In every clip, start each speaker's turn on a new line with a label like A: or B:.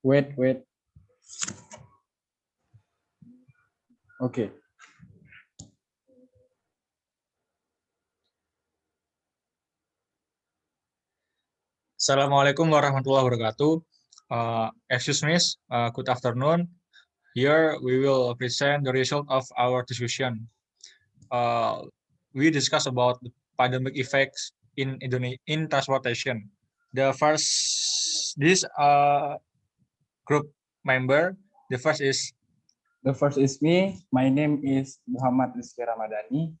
A: Wait. Okay.
B: Assalamualaikum warahmatullahi wabarakatuh. Excuse me, good afternoon. Here we will present the result of our discussion. We discuss about the pandemic effects in Indonesia in transportation. This group member. The first is
A: me. My name is Muhammad Rizky Ramadhani.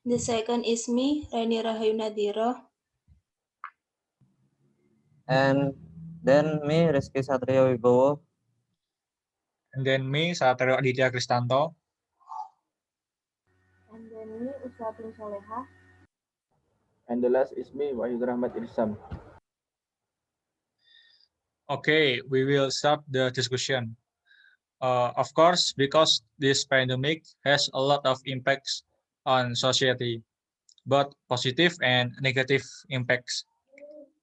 C: The second is me, Renny Rahayu Nadhirah.
D: And then me, Rizky Satrio Wibowo.
B: and then me, Satrio Aditya Kristanto.
C: And then me, Uswatun sholekhah.
E: And the last is me, Wahyu Irsyam.
B: Okay, we will start the discussion. Of course, because this pandemic has a lot of impacts on society, both positive and negative impacts.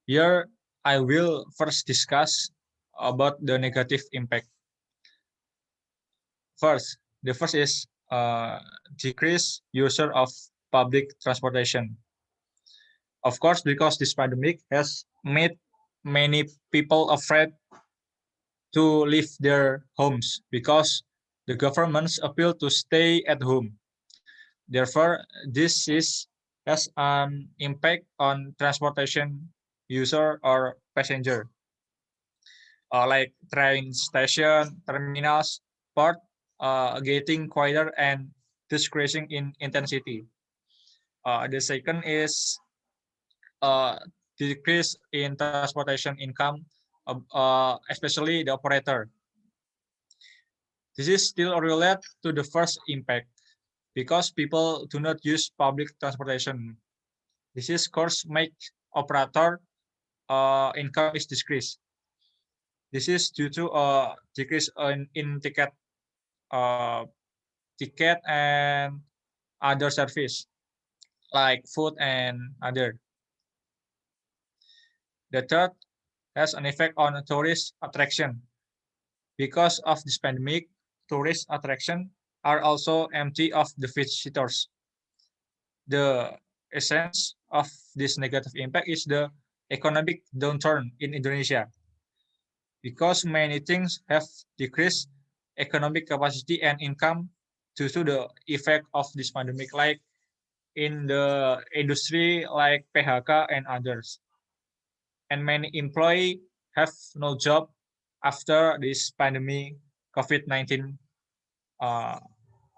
B: Here, I will first discuss about the negative impact. The first is decrease user of public transportation. Of course, because this pandemic has made many people afraid to leave their homes because the governments appeal to stay at home. Therefore, has an impact on transportation user or passenger, like train station, terminals, port, getting quieter and decreasing in intensity. The second is decrease in transportation income, especially the operator. This is still related to the first impact because people do not use public transportation. This is course make operator income is decreased. This is due to a decrease in ticket and other service like food and other. The third has an effect on tourist attraction. Because of this pandemic, tourist attraction are also empty of the visitors. The essence of this negative impact is the economic downturn in Indonesia. Because many things have decreased economic capacity and income due to the effect of this pandemic, like in the industry like PHK and others. And many employees have no job after this pandemic COVID-19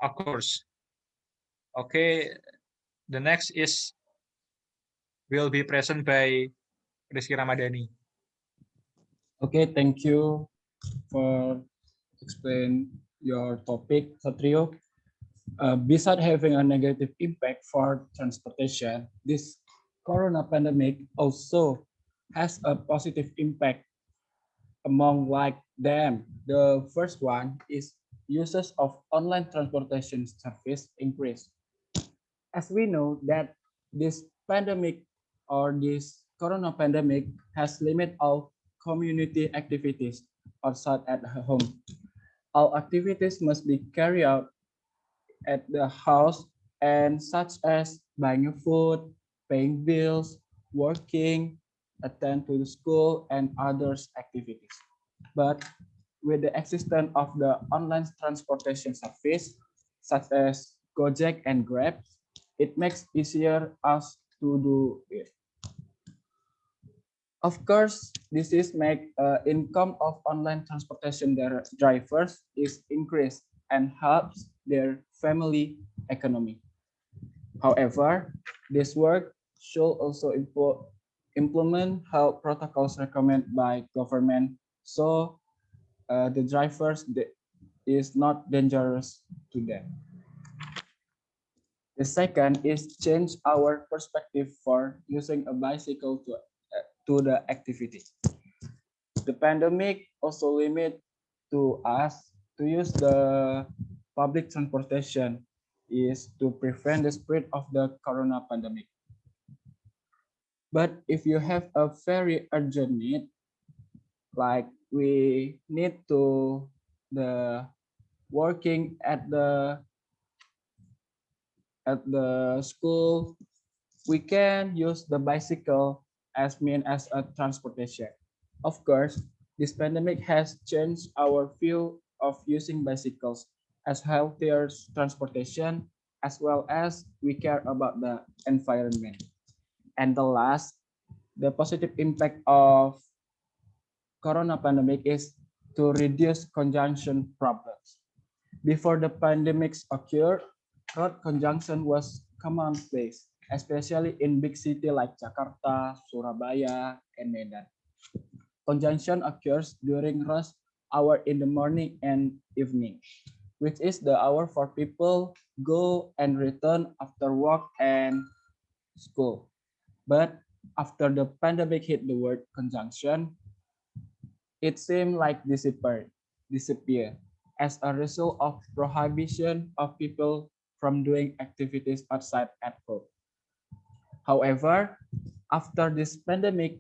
B: occurs. Okay, the next is will be present by Rizky Ramadhani.
A: Okay, thank you for explain your topic, Satrio. Besides having a negative impact for transportation, this corona pandemic also has a positive impact among like them. The first one is uses of online transportation service increase. As we know that this pandemic or this corona pandemic has limited all community activities outside at home. All activities must be carried out at the house and such as buying food, paying bills, working, attend to the school and others activities. But with the existence of the online transportation service, such as Gojek and Grab, it makes easier us to do it. Of course, this is make income of online transportation drivers is increased and helps their family economy. However, this work should also implement health protocols recommended by government so the drivers is not dangerous to them. The second is change our perspective for using a bicycle to the activity. The pandemic also limit to us to use the public transportation is to prevent the spread of the corona pandemic. But if you have a very urgent need, Like we need to the working at the school, we can use the bicycle as mean as a transportation. Of course, this pandemic has changed our view of using bicycles as healthier transportation, as well as we care about the environment. And the last, the positive impact of corona pandemic is to reduce congestion problems. Before the pandemics occurred, road congestion was commonplace, especially in big cities like Jakarta, Surabaya, and Medan. Conjunction occurs during rush hour in the morning and evening, which is the hour for people go and return after work and school. But after the pandemic hit the word conjunction, it seemed like disappear as a result of prohibition of people from doing activities outside at home. However, after this pandemic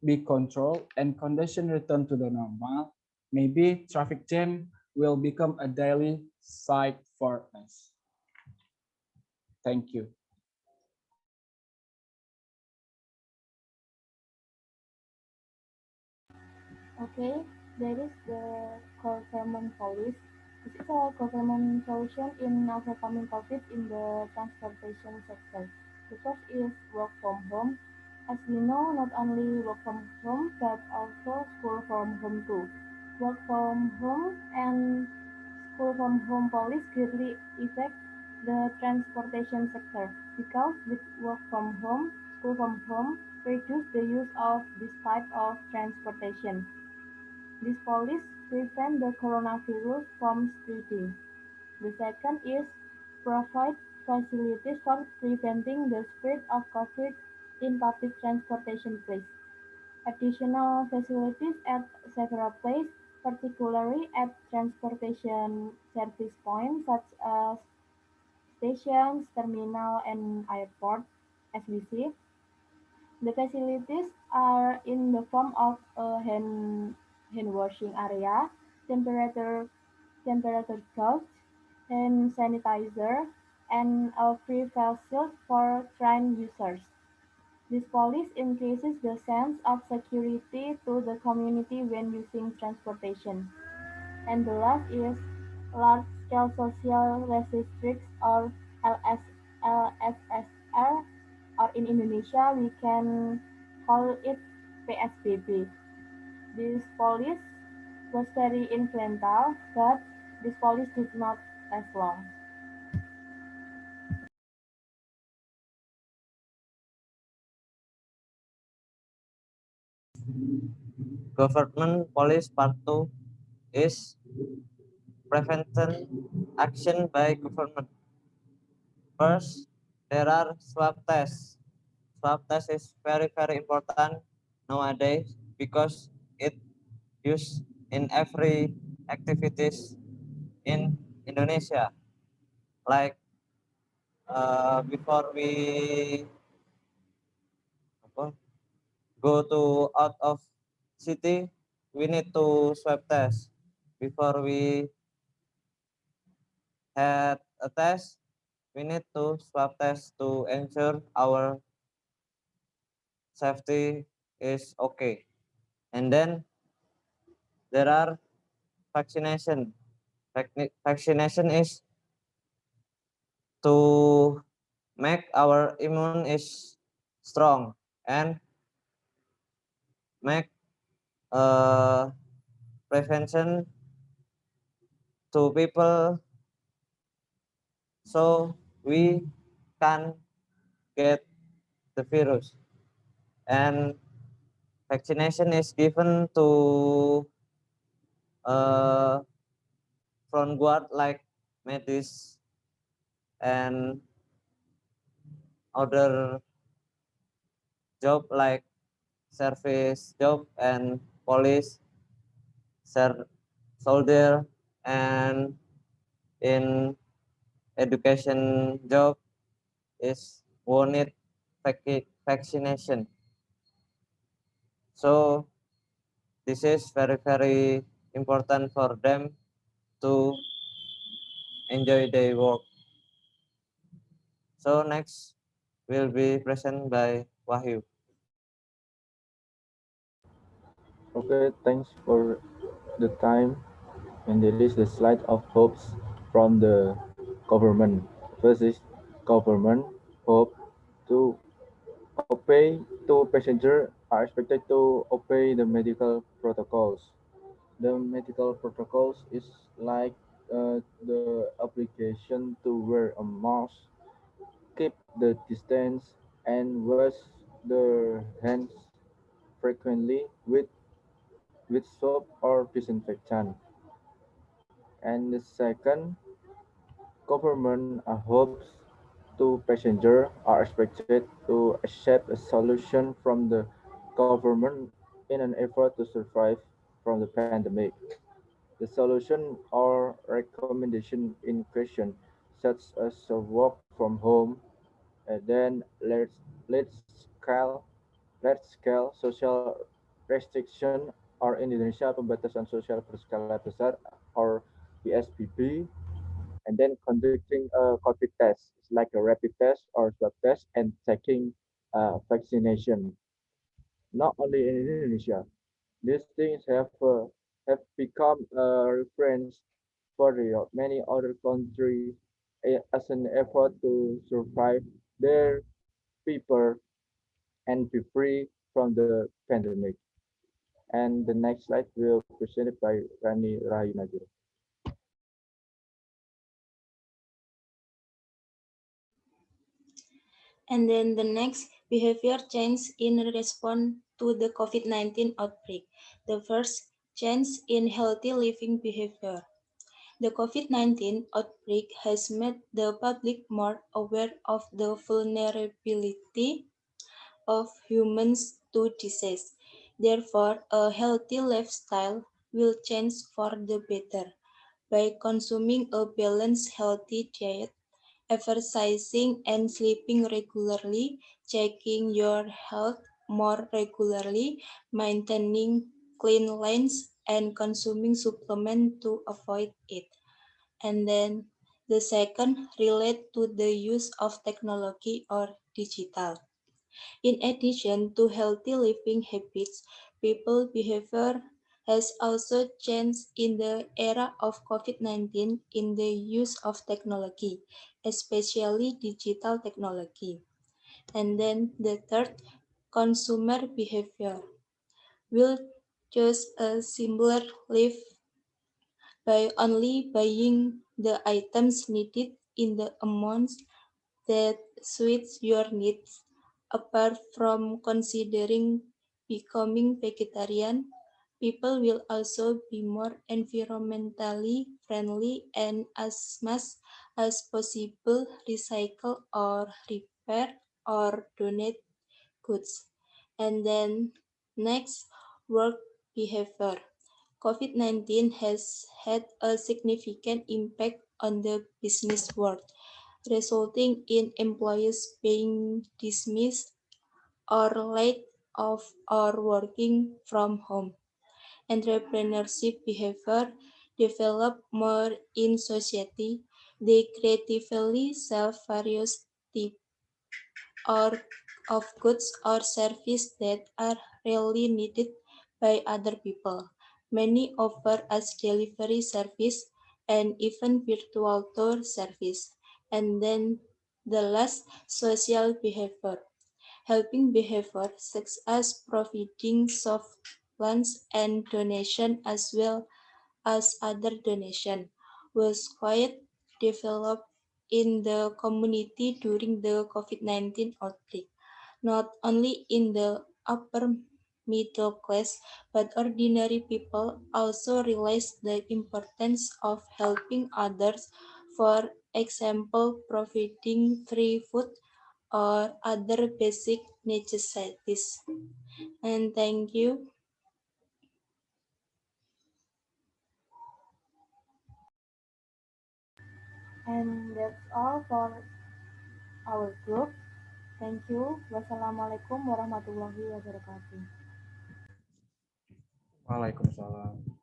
A: be controlled and conditions return to the normal, maybe traffic jam will become a daily sight for us. Thank you.
C: Okay, there is the government police. This is a government solution in overcoming COVID in the transportation sector. The first is work from home. As we know, not only work from home, but also school from home too. Work from home and school from home policy greatly affect the transportation sector because with work from home, school from home reduce the use of this type of transportation. This policy prevent the coronavirus from spreading. The second is provide facilities for preventing the spread of COVID in public transportation places. Additional facilities at several places, particularly at transportation service points such as stations, terminal, and airport, as we see. The facilities are in the form of a hand washing area, temperature temperature gauge, hand sanitizer, and a free face shield for trained users. This policy increases the sense of security to the community when using transportation. And the last is large-scale social restrictions or LSSR, or in Indonesia we can call it PSBB. This policy was very influential, but this policy did not last long.
D: Government policy part 2 is prevention action by government. First, there are swab tests. Swab test is very important nowadays because it used in every activities in Indonesia. Like before we go to out of city, we need to swab test. Before we had a test, we need to swab test to ensure our safety is okay. And then there are vaccination. Vaccination is to make our immune is strong and make uh, prevention to people so we can get the virus. And vaccination is given to uh, front guard like medis and other job like service job and police, soldier, and in education job is wanted vaccination. So This is very important for them to enjoy their work. So next will be present by Wahyu.
E: Okay, thanks for the time. And there is the slide of hopes from the government. First is government hope to obey to passenger are expected to obey the medical protocols. The medical protocols is like the obligation to wear a mask, keep the distance, and wash the hands frequently with soap or disinfectant. And the second, government hopes to passengers are expected to accept a solution from the government in an effort to survive from the pandemic. The solution or recommendation in question, such as a work from home, and then let's scale social restriction or in Indonesia pembatasan sosial berskala besar or PSBB, and then conducting a COVID test. It's like a rapid test or swab test and taking vaccination. Not only in Indonesia, these things have become a reference for many other countries as an effort to survive their people and be free from the pandemic. And the next slide will be presented by Renny Rahayu.
F: And then the next, behavior change in response to the COVID-19 outbreak. The first, change in healthy living behavior. The COVID-19 outbreak has made the public more aware of the vulnerability of humans to disease. Therefore, a healthy lifestyle will change for the better. By consuming a balanced, healthy diet, exercising and sleeping regularly, checking your health more regularly, maintaining cleanliness, and consuming supplements to avoid it. And then the second relate to the use of technology or digital. In addition to healthy living habits, people behavior has also changed in the era of COVID-19 in the use of technology, especially digital technology. And then the third, consumer behavior will choose a simpler life by only buying the items needed in the amounts that suits your needs. Apart from considering becoming vegetarian, people will also be more environmentally friendly and as much as possible recycle or repair or donate goods. And then next, work behavior. COVID-19 has had a significant impact on the business world, resulting in employees being dismissed or laid off or working from home. Entrepreneurship behavior develop more in society. They creatively sell various types or of goods or services that are really needed by other people. Many offer as delivery service and even virtual tour service. And then the last, social behavior. Helping behavior such as providing soft lunch and donation as well as other donation was quite developed in the community during the COVID-19 outbreak, not only in the upper middle class, but ordinary people also realized the importance of helping others, for example, providing free food or other basic necessities. And thank you.
C: And that's all for our group. Thank you. Wassalamualaikum warahmatullahi wabarakatuh.
A: Waalaikumsalam.